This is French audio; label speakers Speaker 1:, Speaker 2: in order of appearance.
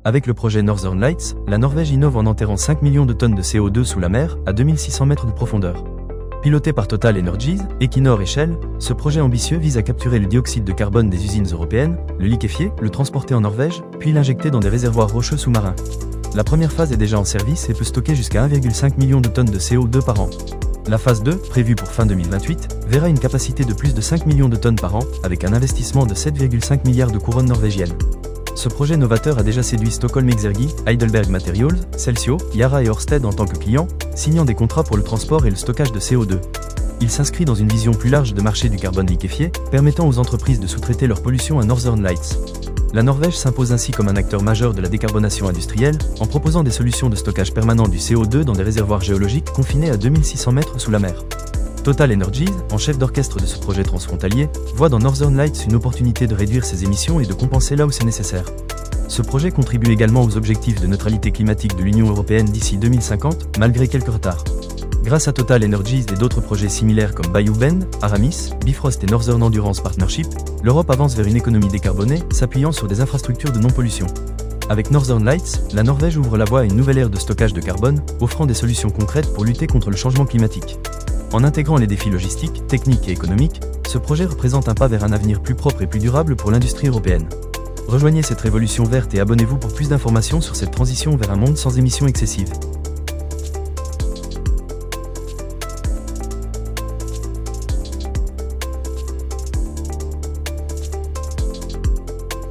Speaker 1: Avec le projet Northern Lights, la Norvège innove en enterrant 5 millions de tonnes de CO2 sous la mer, à 2600 mètres de profondeur. Piloté par Total Energies, Equinor et Shell, ce projet ambitieux vise à capturer le dioxyde de carbone des usines européennes, le liquéfier, le transporter en Norvège, puis l'injecter dans des réservoirs rocheux sous-marins. La première phase est déjà en service et peut stocker jusqu'à 1,5 million de tonnes de CO2 par an. La phase 2, prévue pour fin 2028, verra une capacité de plus de 5 millions de tonnes par an, avec un investissement de 7,5 milliards de couronnes norvégiennes. Ce projet novateur a déjà séduit Stockholm Exergi, Heidelberg Materials, Celsio, Yara et Ørsted en tant que clients, signant des contrats pour le transport et le stockage de CO2. Il s'inscrit dans une vision plus large de marché du carbone liquéfié, permettant aux entreprises de sous-traiter leur pollution à Northern Lights. La Norvège s'impose ainsi comme un acteur majeur de la décarbonation industrielle, en proposant des solutions de stockage permanent du CO2 dans des réservoirs géologiques confinés à 2600 mètres sous la mer. Total Energies, en chef d'orchestre de ce projet transfrontalier, voit dans Northern Lights une opportunité de réduire ses émissions et de compenser là où c'est nécessaire. Ce projet contribue également aux objectifs de neutralité climatique de l'Union européenne d'ici 2050, malgré quelques retards. Grâce à Total Energies et d'autres projets similaires comme Bayou Bend, Aramis, Bifrost et Northern Endurance Partnership, l'Europe avance vers une économie décarbonée, s'appuyant sur des infrastructures de non-pollution. Avec Northern Lights, la Norvège ouvre la voie à une nouvelle ère de stockage de carbone, offrant des solutions concrètes pour lutter contre le changement climatique. En intégrant les défis logistiques, techniques et économiques, ce projet représente un pas vers un avenir plus propre et plus durable pour l'industrie européenne. Rejoignez cette révolution verte et abonnez-vous pour plus d'informations sur cette transition vers un monde sans émissions excessives.